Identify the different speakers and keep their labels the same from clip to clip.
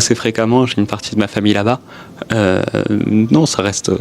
Speaker 1: assez fréquemment, j'ai une partie de ma famille là-bas. Non, ça reste...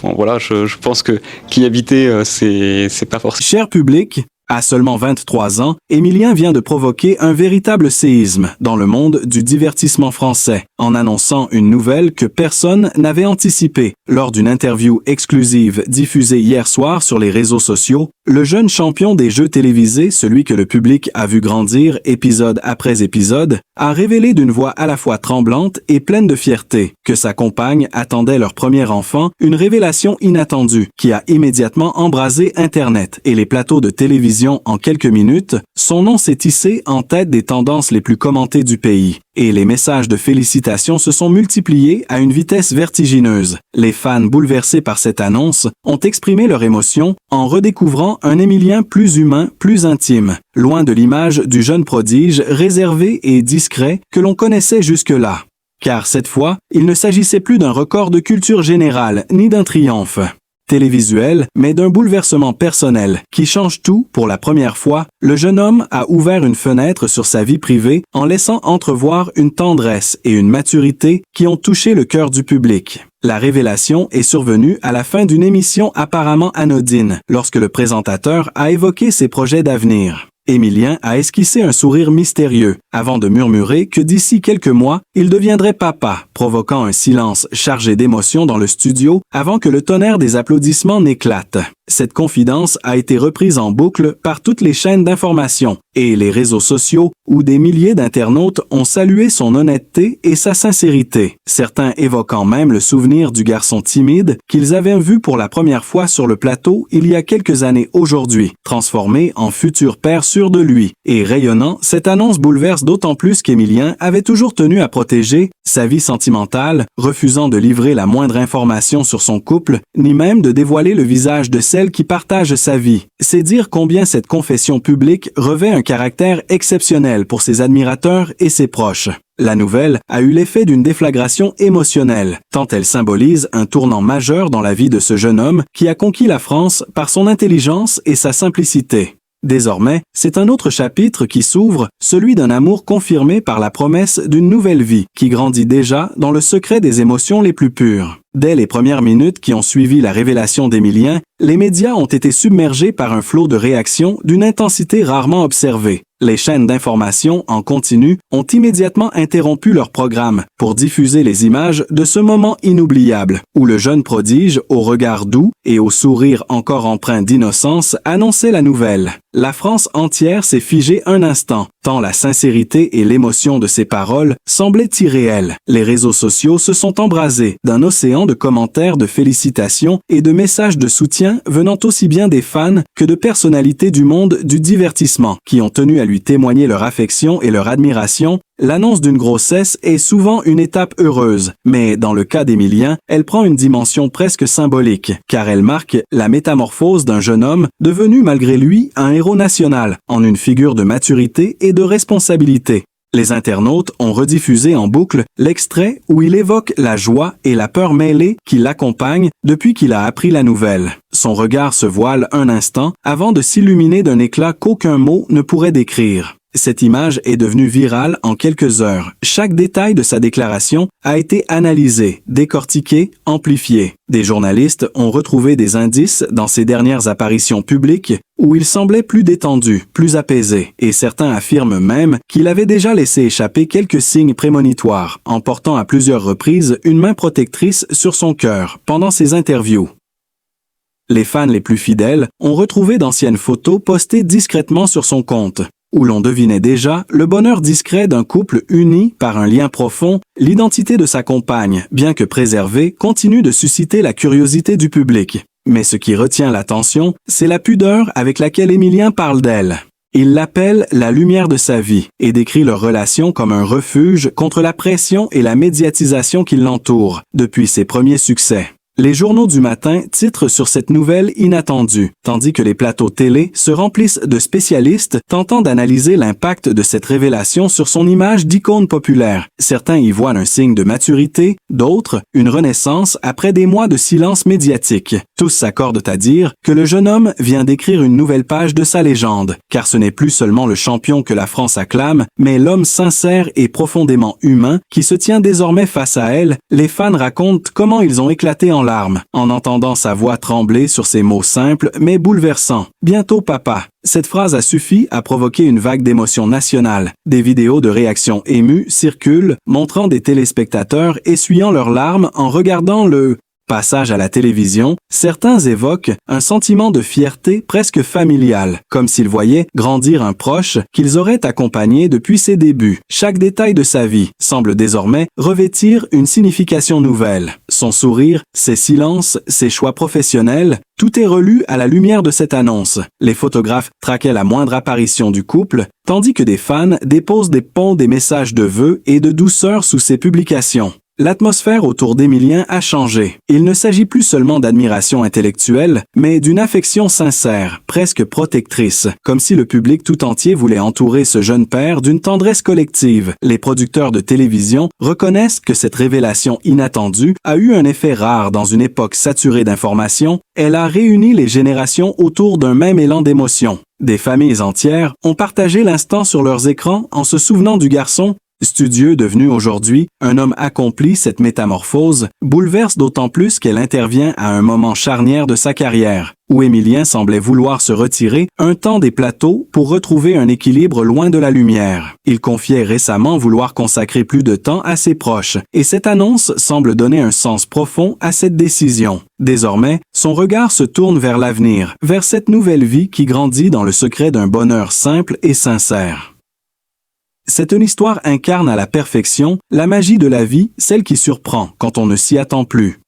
Speaker 1: voilà, je pense que qu'y habiter, c'est pas forcément...
Speaker 2: Cher public, à seulement 23 ans, Émilien vient de provoquer un véritable séisme dans le monde du divertissement français, en annonçant une nouvelle que personne n'avait anticipée. Lors d'une interview exclusive diffusée hier soir sur les réseaux sociaux, le jeune champion des jeux télévisés, celui que le public a vu grandir épisode après épisode, a révélé d'une voix à la fois tremblante et pleine de fierté que sa compagne attendait leur premier enfant, une révélation inattendue qui a immédiatement embrasé Internet et les plateaux de télévision en quelques minutes. Son nom s'est hissé en tête des tendances les plus commentées du pays. Et les messages de félicitations se sont multipliés à une vitesse vertigineuse. Les fans bouleversés par cette annonce ont exprimé leur émotion en redécouvrant un Émilien plus humain, plus intime, loin de l'image du jeune prodige réservé et discret que l'on connaissait jusque-là. Car cette fois, il ne s'agissait plus d'un record de culture générale ni d'un triomphe télévisuel, mais d'un bouleversement personnel qui change tout. Pour la première fois, le jeune homme a ouvert une fenêtre sur sa vie privée en laissant entrevoir une tendresse et une maturité qui ont touché le cœur du public. La révélation est survenue à la fin d'une émission apparemment anodine, lorsque le présentateur a évoqué ses projets d'avenir. Émilien a esquissé un sourire mystérieux, avant de murmurer que d'ici quelques mois, il deviendrait papa, provoquant un silence chargé d'émotions dans le studio avant que le tonnerre des applaudissements n'éclate. Cette confidence a été reprise en boucle par toutes les chaînes d'information et les réseaux sociaux où des milliers d'internautes ont salué son honnêteté et sa sincérité, certains évoquant même le souvenir du garçon timide qu'ils avaient vu pour la première fois sur le plateau il y a quelques années aujourd'hui, transformé en futur père sûr de lui. Et rayonnant, cette annonce bouleverse d'autant plus qu'Émilien avait toujours tenu à protéger sa vie sentimentale, refusant de livrer la moindre information sur son couple, ni même de dévoiler le visage de celle qui partage sa vie. C'est dire combien cette confession publique revêt un caractère exceptionnel pour ses admirateurs et ses proches. La nouvelle a eu l'effet d'une déflagration émotionnelle, tant elle symbolise un tournant majeur dans la vie de ce jeune homme qui a conquis la France par son intelligence et sa simplicité. Désormais, c'est un autre chapitre qui s'ouvre, celui d'un amour confirmé par la promesse d'une nouvelle vie, qui grandit déjà dans le secret des émotions les plus pures. Dès les premières minutes qui ont suivi la révélation d'Émilien, les médias ont été submergés par un flot de réactions d'une intensité rarement observée. Les chaînes d'information en continu ont immédiatement interrompu leur programme pour diffuser les images de ce moment inoubliable, où le jeune prodige, au regard doux et au sourire encore empreint d'innocence, annonçait la nouvelle. La France entière s'est figée un instant, tant la sincérité et l'émotion de ses paroles semblaient irréelles. Les réseaux sociaux se sont embrasés d'un océan de commentaires de félicitations et de messages de soutien venant aussi bien des fans que de personnalités du monde du divertissement qui ont tenu à lui témoigner leur affection et leur admiration. L'annonce d'une grossesse est souvent une étape heureuse, mais dans le cas d'Émilien, elle prend une dimension presque symbolique, car elle marque la métamorphose d'un jeune homme devenu malgré lui un héros national, en une figure de maturité et de responsabilité. Les internautes ont rediffusé en boucle l'extrait où il évoque la joie et la peur mêlées qui l'accompagnent depuis qu'il a appris la nouvelle. Son regard se voile un instant avant de s'illuminer d'un éclat qu'aucun mot ne pourrait décrire. Cette image est devenue virale en quelques heures. Chaque détail de sa déclaration a été analysé, décortiqué, amplifié. Des journalistes ont retrouvé des indices dans ses dernières apparitions publiques où il semblait plus détendu, plus apaisé, et certains affirment même qu'il avait déjà laissé échapper quelques signes prémonitoires, en portant à plusieurs reprises une main protectrice sur son cœur pendant ses interviews. Les fans les plus fidèles ont retrouvé d'anciennes photos postées discrètement sur son compte, où l'on devinait déjà le bonheur discret d'un couple uni par un lien profond. L'identité de sa compagne, bien que préservée, continue de susciter la curiosité du public. Mais ce qui retient l'attention, c'est la pudeur avec laquelle Émilien parle d'elle. Il l'appelle la lumière de sa vie et décrit leur relation comme un refuge contre la pression et la médiatisation qui l'entourent depuis ses premiers succès. Les journaux du matin titrent sur cette nouvelle inattendue, tandis que les plateaux télé se remplissent de spécialistes tentant d'analyser l'impact de cette révélation sur son image d'icône populaire. Certains y voient un signe de maturité, d'autres, une renaissance après des mois de silence médiatique. Tous s'accordent à dire que le jeune homme vient d'écrire une nouvelle page de sa légende, car ce n'est plus seulement le champion que la France acclame, mais l'homme sincère et profondément humain qui se tient désormais face à elle. Les fans racontent comment ils ont éclaté en larmes, en entendant sa voix trembler sur ces mots simples mais bouleversants. « Bientôt papa ». Cette phrase a suffi à provoquer une vague d'émotions nationales. Des vidéos de réactions émues circulent, montrant des téléspectateurs essuyant leurs larmes en regardant le passage à la télévision. Certains évoquent un sentiment de fierté presque familiale, comme s'ils voyaient grandir un proche qu'ils auraient accompagné depuis ses débuts. Chaque détail de sa vie semble désormais revêtir une signification nouvelle. Son sourire, ses silences, ses choix professionnels, tout est relu à la lumière de cette annonce. Les photographes traquaient la moindre apparition du couple, tandis que des fans déposent des ponts des messages de vœux et de douceur sous ces publications. L'atmosphère autour d'Emilien a changé. Il ne s'agit plus seulement d'admiration intellectuelle, mais d'une affection sincère, presque protectrice, comme si le public tout entier voulait entourer ce jeune père d'une tendresse collective. Les producteurs de télévision reconnaissent que cette révélation inattendue a eu un effet rare dans une époque saturée d'informations. Elle a réuni les générations autour d'un même élan d'émotion. Des familles entières ont partagé l'instant sur leurs écrans en se souvenant du garçon studieux devenu aujourd'hui un homme accompli. Cette métamorphose bouleverse d'autant plus qu'elle intervient à un moment charnière de sa carrière, où Emilien semblait vouloir se retirer un temps des plateaux pour retrouver un équilibre loin de la lumière. Il confiait récemment vouloir consacrer plus de temps à ses proches, et cette annonce semble donner un sens profond à cette décision. Désormais, son regard se tourne vers l'avenir, vers cette nouvelle vie qui grandit dans le secret d'un bonheur simple et sincère. Cette histoire incarne à la perfection la magie de la vie, celle qui surprend quand on ne s'y attend plus.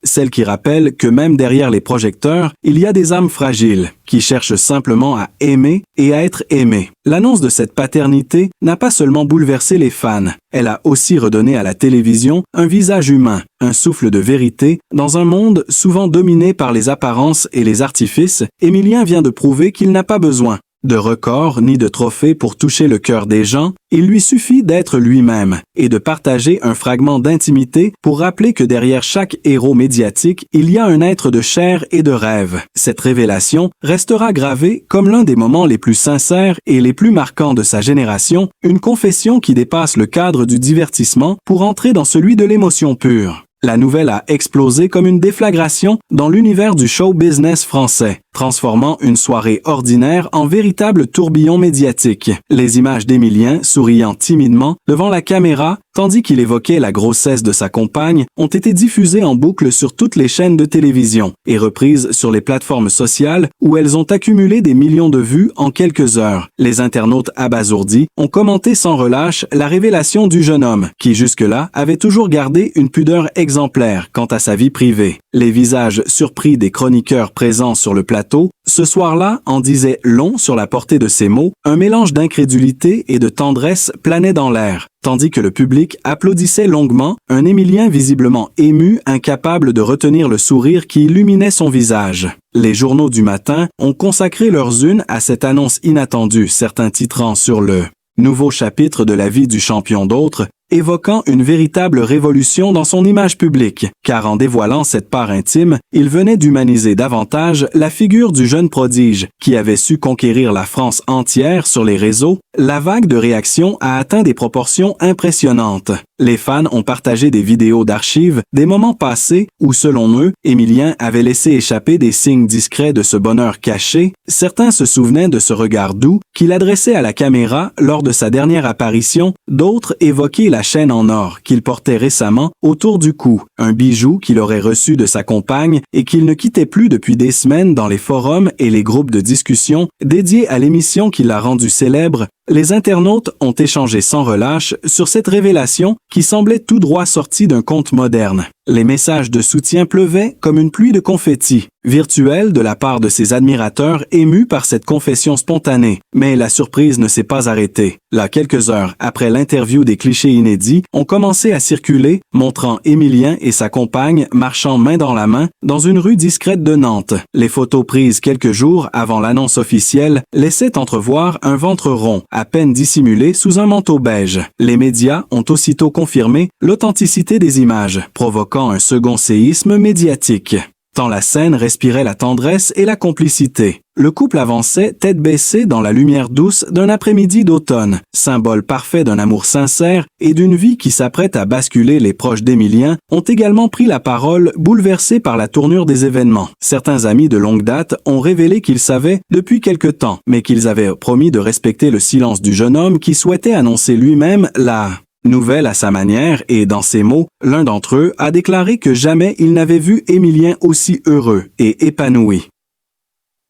Speaker 2: Celle qui rappelle que même derrière les projecteurs, il y a des âmes fragiles, qui cherchent simplement à aimer et à être aimées. L'annonce de cette paternité n'a pas seulement bouleversé les fans, elle a aussi redonné à la télévision un visage humain, un souffle de vérité. Dans un monde souvent dominé par les apparences et les artifices, Emilien vient de prouver qu'il n'a pas besoin de records ni de trophées pour toucher le cœur des gens. Il lui suffit d'être lui-même et de partager un fragment d'intimité pour rappeler que derrière chaque héros médiatique, il y a un être de chair et de rêve. Cette révélation restera gravée comme l'un des moments les plus sincères et les plus marquants de sa génération, une confession qui dépasse le cadre du divertissement pour entrer dans celui de l'émotion pure. La nouvelle a explosé comme une déflagration dans l'univers du show business français, transformant une soirée ordinaire en véritable tourbillon médiatique. Les images d'Emilien souriant timidement devant la caméra, tandis qu'il évoquait la grossesse de sa compagne, ont été diffusées en boucle sur toutes les chaînes de télévision et reprises sur les plateformes sociales où elles ont accumulé des millions de vues en quelques heures. Les internautes abasourdis ont commenté sans relâche la révélation du jeune homme, qui jusque-là avait toujours gardé une pudeur exemplaire quant à sa vie privée. Les visages surpris des chroniqueurs présents sur le plateau, ce soir-là, en disaient long sur la portée de ces mots. Un mélange d'incrédulité et de tendresse planait dans l'air, tandis que le public applaudissait longuement, un Emilien visiblement ému, incapable de retenir le sourire qui illuminait son visage. Les journaux du matin ont consacré leurs unes à cette annonce inattendue, certains titrant sur le nouveau chapitre de la vie du champion, d'autres évoquant une véritable révolution dans son image publique, car en dévoilant cette part intime, il venait d'humaniser davantage la figure du jeune prodige, qui avait su conquérir la France entière sur les réseaux. La vague de réactions a atteint des proportions impressionnantes. Les fans ont partagé des vidéos d'archives, des moments passés où, selon eux, Emilien avait laissé échapper des signes discrets de ce bonheur caché. Certains se souvenaient de ce regard doux qu'il adressait à la caméra lors de sa dernière apparition, d'autres évoquaient la chaîne en or qu'il portait récemment autour du cou, un bijou qu'il aurait reçu de sa compagne et qu'il ne quittait plus depuis des semaines dans les forums et les groupes de discussion dédiés à l'émission qui l'a rendu célèbre. Les internautes ont échangé sans relâche sur cette révélation qui semblait tout droit sortie d'un conte moderne. Les messages de soutien pleuvaient comme une pluie de confettis virtuels de la part de ses admirateurs émus par cette confession spontanée. Mais la surprise ne s'est pas arrêtée. Là, quelques heures après l'interview, des clichés inédits ont commencé à circuler, montrant Émilien et sa compagne marchant main dans la main dans une rue discrète de Nantes. Les photos prises quelques jours avant l'annonce officielle laissaient entrevoir un ventre rond, à peine dissimulé sous un manteau beige. Les médias ont aussitôt confirmé l'authenticité des images, provoquant un second séisme médiatique. Tant la scène respirait la tendresse et la complicité. Le couple avançait tête baissée dans la lumière douce d'un après-midi d'automne, symbole parfait d'un amour sincère et d'une vie qui s'apprête à basculer. Les proches d'Émilien ont également pris la parole, bouleversés par la tournure des événements. Certains amis de longue date ont révélé qu'ils savaient depuis quelque temps, mais qu'ils avaient promis de respecter le silence du jeune homme qui souhaitait annoncer lui-même la nouvelle à sa manière, et dans ces mots, l'un d'entre eux a déclaré que jamais il n'avait vu Émilien aussi heureux et épanoui.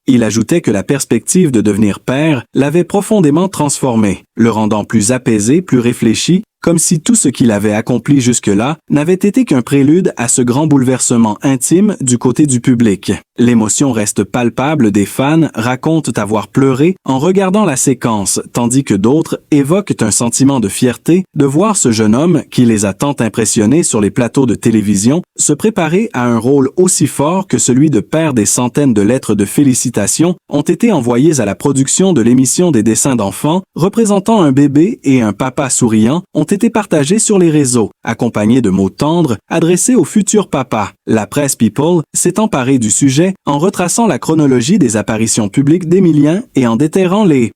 Speaker 2: Il ajoutait que la perspective de devenir père l'avait profondément transformé, le rendant plus apaisé, plus réfléchi, comme si tout ce qu'il avait accompli jusque-là n'avait été qu'un prélude à ce grand bouleversement intime du côté du public. L'émotion reste palpable, des fans racontent avoir pleuré en regardant la séquence, tandis que d'autres évoquent un sentiment de fierté de voir ce jeune homme, qui les a tant impressionnés sur les plateaux de télévision, se préparer à un rôle aussi fort que celui de père. Des centaines de lettres de félicitations ont été envoyées à la production de l'émission. Des dessins d'enfants représentant un bébé et un papa souriant ont été partagés sur les réseaux, accompagnés de mots tendres adressés au futur papa. La presse People s'est emparée du sujet en retraçant la chronologie des apparitions publiques d'Émilien et en déterrant les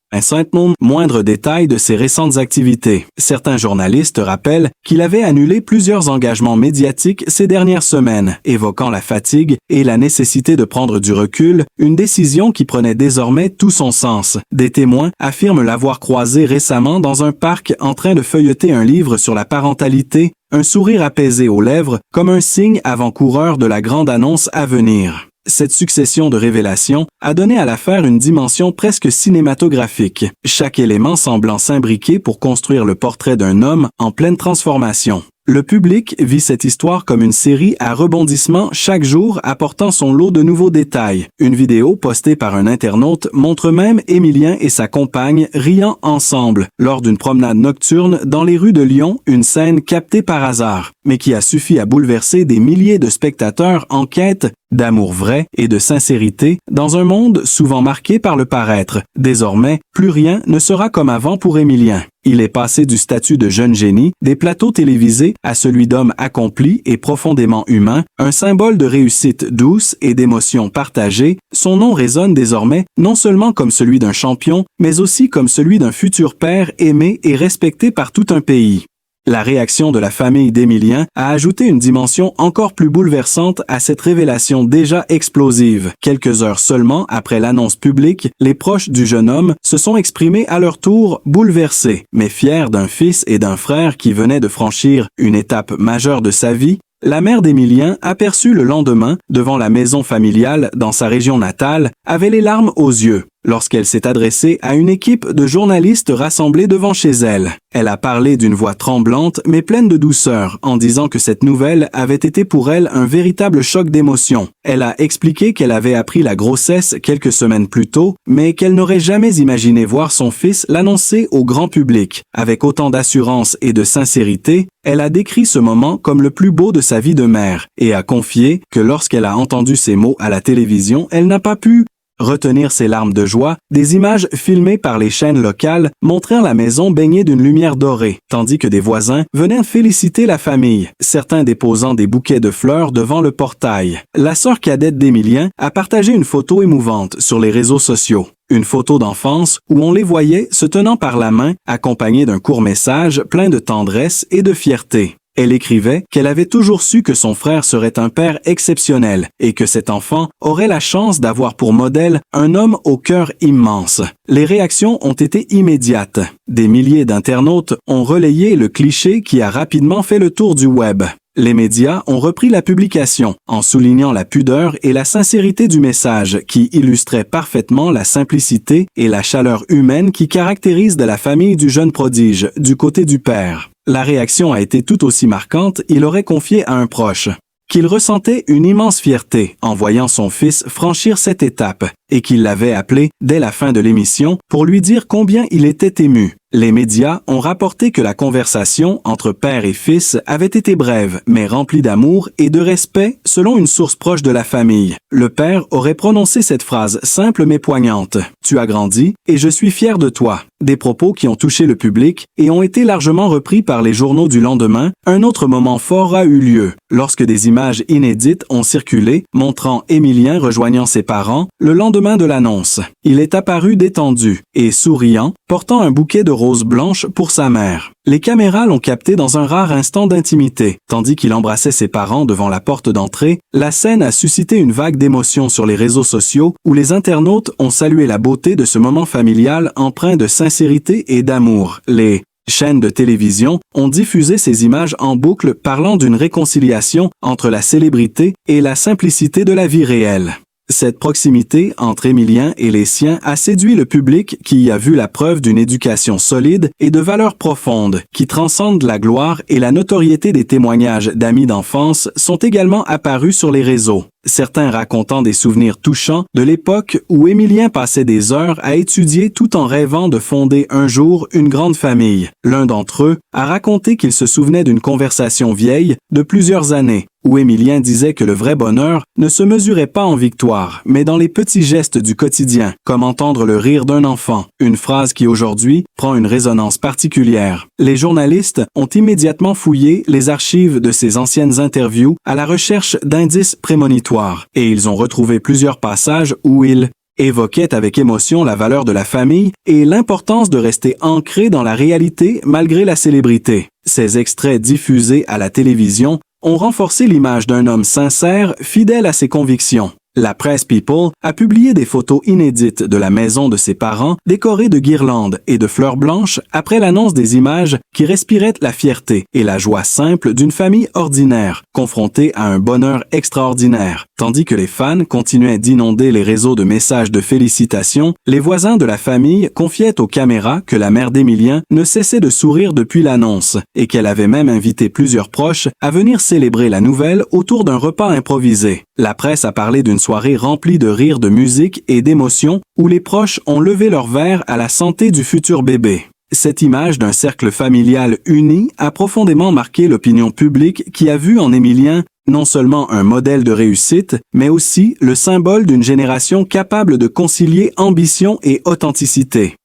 Speaker 2: moindres détails de ses récentes activités. Certains journalistes rappellent qu'il avait annulé plusieurs engagements médiatiques ces dernières semaines, évoquant la fatigue et la nécessité de prendre du recul, une décision qui prenait désormais tout son sens. Des témoins affirment l'avoir croisé récemment dans un parc en train de feuilleter un livre sur la parentalité, un sourire apaisé aux lèvres comme un signe avant-coureur de la grande annonce à venir. Cette succession de révélations a donné à l'affaire une dimension presque cinématographique, chaque élément semblant s'imbriquer pour construire le portrait d'un homme en pleine transformation. Le public vit cette histoire comme une série à rebondissements, chaque jour apportant son lot de nouveaux détails. Une vidéo postée par un internaute montre même Émilien et sa compagne riant ensemble lors d'une promenade nocturne dans les rues de Lyon, une scène captée par hasard, mais qui a suffi à bouleverser des milliers de spectateurs en quête d'amour vrai et de sincérité dans un monde souvent marqué par le paraître. Désormais, plus rien ne sera comme avant pour Émilien. Il est passé du statut de jeune génie des plateaux télévisés à celui d'homme accompli et profondément humain, un symbole de réussite douce et d'émotions partagées. Son nom résonne désormais non seulement comme celui d'un champion, mais aussi comme celui d'un futur père aimé et respecté par tout un pays. La réaction de la famille d'Émilien a ajouté une dimension encore plus bouleversante à cette révélation déjà explosive. Quelques heures seulement après l'annonce publique, les proches du jeune homme se sont exprimés à leur tour bouleversés, mais fiers d'un fils et d'un frère qui venaient de franchir une étape majeure de sa vie. La mère d'Émilien, aperçue le lendemain devant la maison familiale dans sa région natale, avait les larmes aux yeux lorsqu'elle s'est adressée à une équipe de journalistes rassemblés devant chez elle. Elle a parlé d'une voix tremblante mais pleine de douceur en disant que cette nouvelle avait été pour elle un véritable choc d'émotion. Elle a expliqué qu'elle avait appris la grossesse quelques semaines plus tôt, mais qu'elle n'aurait jamais imaginé voir son fils l'annoncer au grand public. Avec autant d'assurance et de sincérité, elle a décrit ce moment comme le plus beau de sa vie de mère et a confié que lorsqu'elle a entendu ces mots à la télévision, elle n'a pas pu retenir ses larmes de joie. Des images filmées par les chaînes locales montrèrent la maison baignée d'une lumière dorée, tandis que des voisins venaient féliciter la famille, certains déposant des bouquets de fleurs devant le portail. La sœur cadette d'Émilien a partagé une photo émouvante sur les réseaux sociaux. Une photo d'enfance où on les voyait se tenant par la main, accompagnée d'un court message plein de tendresse et de fierté. Elle écrivait qu'elle avait toujours su que son frère serait un père exceptionnel et que cet enfant aurait la chance d'avoir pour modèle un homme au cœur immense. Les réactions ont été immédiates. Des milliers d'internautes ont relayé le cliché qui a rapidement fait le tour du web. Les médias ont repris la publication en soulignant la pudeur et la sincérité du message qui illustrait parfaitement la simplicité et la chaleur humaine qui caractérisent de la famille du jeune prodige du côté du père. La réaction a été tout aussi marquante, il aurait confié à un proche. qu'il ressentait une immense fierté en voyant son fils franchir cette étape et qu'il l'avait appelé dès la fin de l'émission pour lui dire combien il était ému. Les médias ont rapporté que la conversation entre père et fils avait été brève, mais remplie d'amour et de respect, selon une source proche de la famille. Le père aurait prononcé cette phrase simple mais poignante. « Tu as grandi et je suis fier de toi ». Des propos qui ont touché le public et ont été largement repris par les journaux du lendemain. Un autre moment fort a eu lieu, lorsque des images inédites ont circulé, montrant Émilien rejoignant ses parents le lendemain de l'annonce. Il est apparu détendu et souriant, portant un bouquet de roses blanches pour sa mère. Les caméras l'ont capté dans un rare instant d'intimité. Tandis qu'il embrassait ses parents devant la porte d'entrée, la scène a suscité une vague d'émotion sur les réseaux sociaux où les internautes ont salué la beauté de ce moment familial empreint de sincérité et d'amour. Les chaînes de télévision ont diffusé ces images en boucle parlant d'une réconciliation entre la célébrité et la simplicité de la vie réelle. Cette proximité entre Émilien et les siens a séduit le public qui y a vu la preuve d'une éducation solide et de valeurs profondes qui transcendent la gloire et la notoriété. Des témoignages d'amis d'enfance sont également apparus sur les réseaux. Certains racontant des souvenirs touchants de l'époque où Émilien passait des heures à étudier tout en rêvant de fonder un jour une grande famille. L'un d'entre eux a raconté qu'il se souvenait d'une conversation vieille de plusieurs années, où Émilien disait que le vrai bonheur ne se mesurait pas en victoire, mais dans les petits gestes du quotidien, comme entendre le rire d'un enfant, une phrase qui aujourd'hui prend une résonance particulière. Les journalistes ont immédiatement fouillé les archives de ces anciennes interviews à la recherche d'indices prémonitoires, et ils ont retrouvé plusieurs passages où il évoquait avec émotion la valeur de la famille et l'importance de rester ancré dans la réalité malgré la célébrité. Ces extraits diffusés à la télévision ont renforcé l'image d'un homme sincère, fidèle à ses convictions. La presse People a publié des photos inédites de la maison de ses parents décorée de guirlandes et de fleurs blanches après l'annonce des images qui respiraient la fierté et la joie simple d'une famille ordinaire, confrontée à un bonheur extraordinaire. Tandis que les fans continuaient d'inonder les réseaux de messages de félicitations, les voisins de la famille confiaient aux caméras que la mère d'Émilien ne cessait de sourire depuis l'annonce et qu'elle avait même invité plusieurs proches à venir célébrer la nouvelle autour d'un repas improvisé. La presse a parlé d'une soirée remplie de rires, de musique et d'émotions où les proches ont levé leur verre à la santé du futur bébé. Cette image d'un cercle familial uni a profondément marqué l'opinion publique qui a vu en Émilien non seulement un modèle de réussite, mais aussi le symbole d'une génération capable de concilier ambition et authenticité.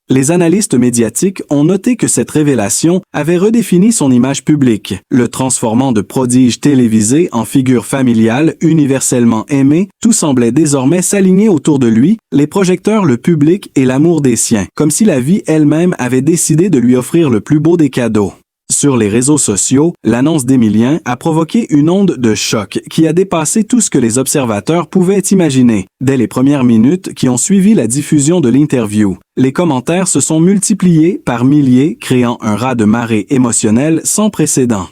Speaker 2: Les analystes médiatiques ont noté que cette révélation avait redéfini son image publique, le transformant de prodige télévisé en figure familiale universellement aimée. Tout semblait désormais s'aligner autour de lui, les projecteurs, le public et l'amour des siens, comme si la vie elle-même avait décidé de lui offrir le plus beau des cadeaux. Sur les réseaux sociaux, l'annonce d'Émilien a provoqué une onde de choc qui a dépassé tout ce que les observateurs pouvaient imaginer. Dès les premières minutes qui ont suivi la diffusion de l'interview, les commentaires se sont multipliés par milliers, créant un raz-de-marée émotionnel sans précédent.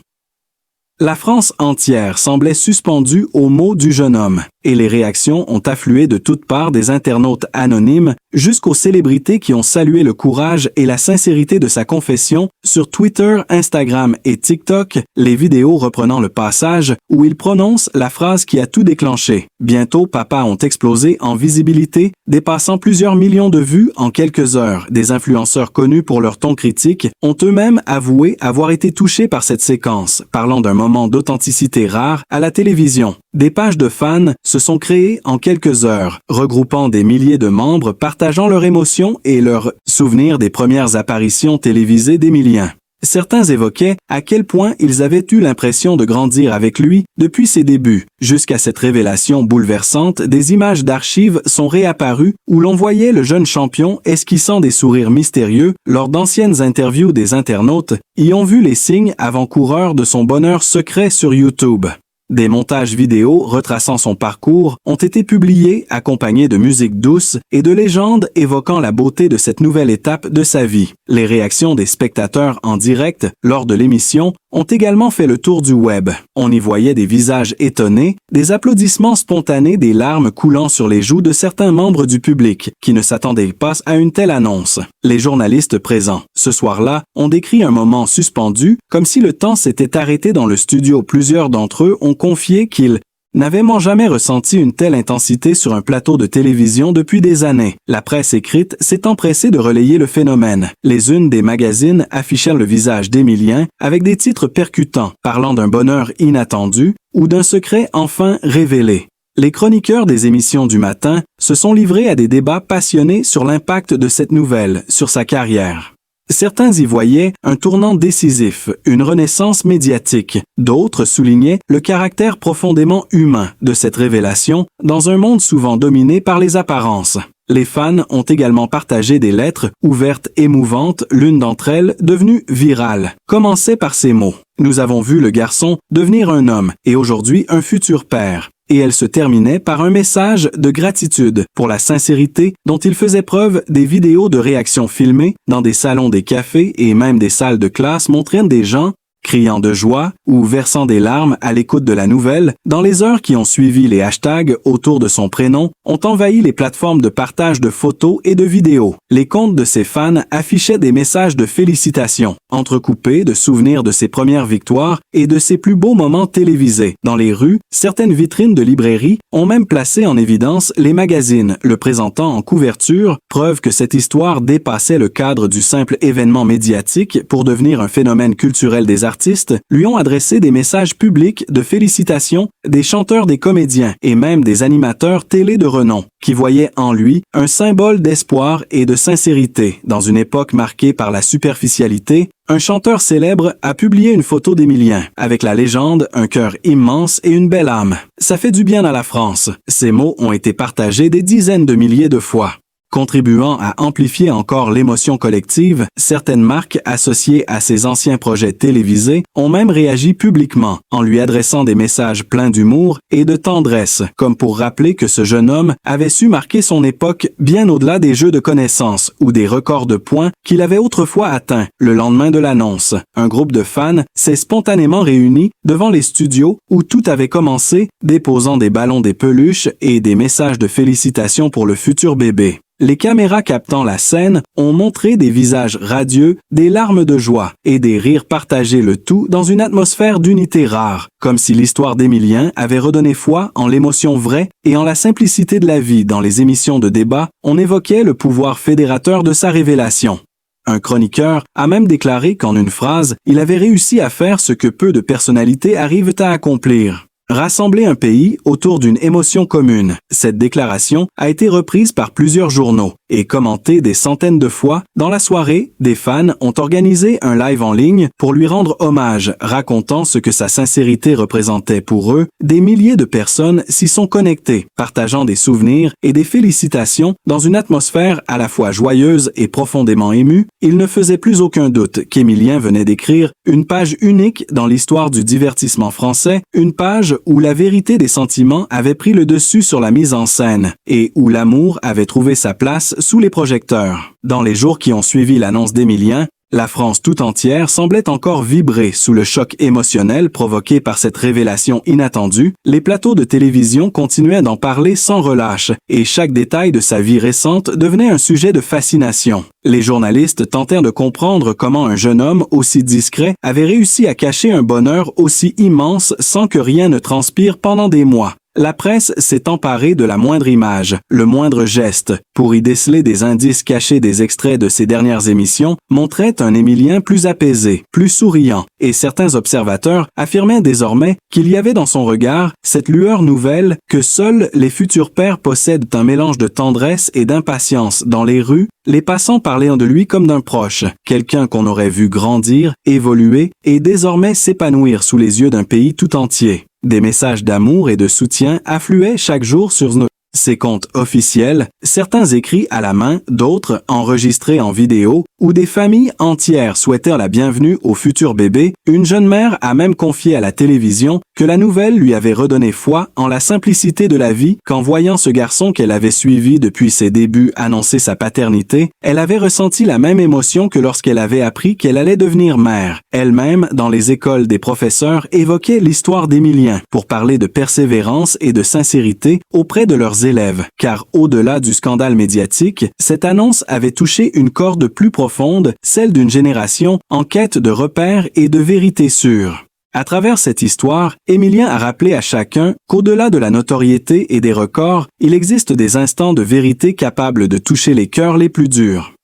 Speaker 2: La France entière semblait suspendue aux mots du jeune homme, et les réactions ont afflué de toutes parts des internautes anonymes jusqu'aux célébrités qui ont salué le courage et la sincérité de sa confession. Sur Twitter, Instagram et TikTok, les vidéos reprenant le passage où il prononce la phrase qui a tout déclenché. Bientôt, papa ont explosé en visibilité, dépassant plusieurs millions de vues en quelques heures. Des influenceurs connus pour leur ton critique ont eux-mêmes avoué avoir été touchés par cette séquence, parlant d'un moment d'authenticité rare à la télévision. Des pages de fans se sont créées en quelques heures, regroupant des milliers de membres partageant leurs émotions et leurs souvenirs des premières apparitions télévisées d'Émilien. Certains évoquaient à quel point ils avaient eu l'impression de grandir avec lui depuis ses débuts. Jusqu'à cette révélation bouleversante, des images d'archives sont réapparues où l'on voyait le jeune champion esquissant des sourires mystérieux. Lors d'anciennes interviews, des internautes y ont vu les signes avant-coureurs de son bonheur secret sur YouTube. Des montages vidéo retraçant son parcours ont été publiés accompagnés de musique douce et de légendes évoquant la beauté de cette nouvelle étape de sa vie. Les réactions des spectateurs en direct lors de l'émission ont également fait le tour du web. On y voyait des visages étonnés, des applaudissements spontanés, des larmes coulant sur les joues de certains membres du public qui ne s'attendaient pas à une telle annonce. Les journalistes présents, ce soir-là, ont décrit un moment suspendu, comme si le temps s'était arrêté dans le studio. Plusieurs d'entre eux ont confié qu'ils n'avaient jamais ressenti une telle intensité sur un plateau de télévision depuis des années. La presse écrite s'est empressée de relayer le phénomène. Les unes des magazines affichèrent le visage d'Émilien avec des titres percutants, parlant d'un bonheur inattendu ou d'un secret enfin révélé. Les chroniqueurs des émissions du matin se sont livrés à des débats passionnés sur l'impact de cette nouvelle sur sa carrière. Certains y voyaient un tournant décisif, une renaissance médiatique. D'autres soulignaient le caractère profondément humain de cette révélation dans un monde souvent dominé par les apparences. Les fans ont également partagé des lettres ouvertes émouvantes, l'une d'entre elles devenue virale. Commençait par ces mots. « Nous avons vu le garçon devenir un homme et aujourd'hui un futur père. » Et elle se terminait par un message de gratitude pour la sincérité dont il faisait preuve. Des vidéos de réactions filmées dans des salons des cafés et même des salles de classe montraient des gens criant de joie ou versant des larmes à l'écoute de la nouvelle. Dans les heures qui ont suivi, les hashtags autour de son prénom ont envahi les plateformes de partage de photos et de vidéos. Les comptes de ses fans affichaient des messages de félicitations, entrecoupés de souvenirs de ses premières victoires et de ses plus beaux moments télévisés. Dans les rues, certaines vitrines de librairies ont même placé en évidence les magazines, le présentant en couverture, preuve que cette histoire dépassait le cadre du simple événement médiatique pour devenir un phénomène culturel. Des artistes lui ont adressé des messages publics de félicitations, des chanteurs, des comédiens et même des animateurs télé de renom, qui voyaient en lui un symbole d'espoir et de sincérité. Dans une époque marquée par la superficialité, un chanteur célèbre a publié une photo d'Émilien, avec la légende « Un cœur immense et une belle âme ». Ça fait du bien à la France. Ces mots ont été partagés des dizaines de milliers de fois. Contribuant à amplifier encore l'émotion collective, certaines marques associées à ses anciens projets télévisés ont même réagi publiquement en lui adressant des messages pleins d'humour et de tendresse, comme pour rappeler que ce jeune homme avait su marquer son époque bien au-delà des jeux de connaissances ou des records de points qu'il avait autrefois atteints. Le lendemain de l'annonce, un groupe de fans s'est spontanément réuni devant les studios où tout avait commencé, déposant des ballons, des peluches et des messages de félicitations pour le futur bébé. Les caméras captant la scène ont montré des visages radieux, des larmes de joie et des rires partagés, le tout dans une atmosphère d'unité rare, comme si l'histoire d'Émilien avait redonné foi en l'émotion vraie et en la simplicité de la vie. Dans les émissions de débat, on évoquait le pouvoir fédérateur de sa révélation. Un chroniqueur a même déclaré qu'en une phrase, il avait réussi à faire ce que peu de personnalités arrivent à accomplir. Rassembler un pays autour d'une émotion commune. Cette déclaration a été reprise par plusieurs journaux et commentée des centaines de fois. Dans la soirée, des fans ont organisé un live en ligne pour lui rendre hommage, racontant ce que sa sincérité représentait pour eux. Des milliers de personnes s'y sont connectées, partageant des souvenirs et des félicitations dans une atmosphère à la fois joyeuse et profondément émue. Il ne faisait plus aucun doute qu'Émilien venait d'écrire une page unique dans l'histoire du divertissement français, une page où la vérité des sentiments avait pris le dessus sur la mise en scène et où l'amour avait trouvé sa place sous les projecteurs. Dans les jours qui ont suivi l'annonce d'Émilien, la France tout entière semblait encore vibrer sous le choc émotionnel provoqué par cette révélation inattendue. Les plateaux de télévision continuaient d'en parler sans relâche, et chaque détail de sa vie récente devenait un sujet de fascination. Les journalistes tentèrent de comprendre comment un jeune homme aussi discret avait réussi à cacher un bonheur aussi immense sans que rien ne transpire pendant des mois. La presse s'est emparée de la moindre image, le moindre geste, pour y déceler des indices cachés. Des extraits de ses dernières émissions montraient un Émilien plus apaisé, plus souriant, et certains observateurs affirmaient désormais qu'il y avait dans son regard cette lueur nouvelle que seuls les futurs pères possèdent, un mélange de tendresse et d'impatience. Dans les rues, les passants parlaient de lui comme d'un proche, quelqu'un qu'on aurait vu grandir, évoluer et désormais s'épanouir sous les yeux d'un pays tout entier. Des messages d'amour et de soutien affluaient chaque jour sur ses comptes officiels, certains écrits à la main, d'autres enregistrés en vidéo, où des familles entières souhaitèrent la bienvenue au futur bébé. Une jeune mère a même confié à la télévision que la nouvelle lui avait redonné foi en la simplicité de la vie, qu'en voyant ce garçon qu'elle avait suivi depuis ses débuts annoncer sa paternité, elle avait ressenti la même émotion que lorsqu'elle avait appris qu'elle allait devenir mère. Elle-même, dans les écoles des professeurs, évoquait l'histoire d'Émilien pour parler de persévérance et de sincérité auprès de leurs élèves, car au-delà du scandale médiatique, cette annonce avait touché une corde plus profonde, celle d'une génération en quête de repères et de vérités sûres. À travers cette histoire, Émilien a rappelé à chacun qu'au-delà de la notoriété et des records, il existe des instants de vérité capables de toucher les cœurs les plus durs.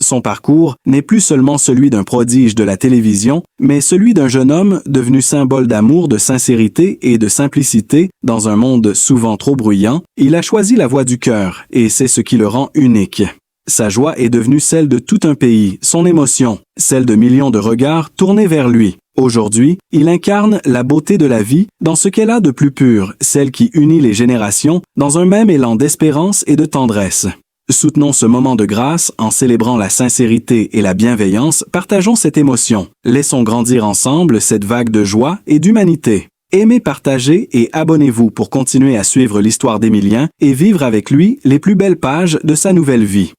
Speaker 2: Son parcours n'est plus seulement celui d'un prodige de la télévision, mais celui d'un jeune homme devenu symbole d'amour, de sincérité et de simplicité dans un monde souvent trop bruyant. Il a choisi la voie du cœur, et c'est ce qui le rend unique. Sa joie est devenue celle de tout un pays, son émotion, celle de millions de regards tournés vers lui. Aujourd'hui, il incarne la beauté de la vie dans ce qu'elle a de plus pur, celle qui unit les générations dans un même élan d'espérance et de tendresse. Soutenons ce moment de grâce en célébrant la sincérité et la bienveillance, partageons cette émotion. Laissons grandir ensemble cette vague de joie et d'humanité. Aimez, partagez et abonnez-vous pour continuer à suivre l'histoire d'Émilien et vivre avec lui les plus belles pages de sa nouvelle vie.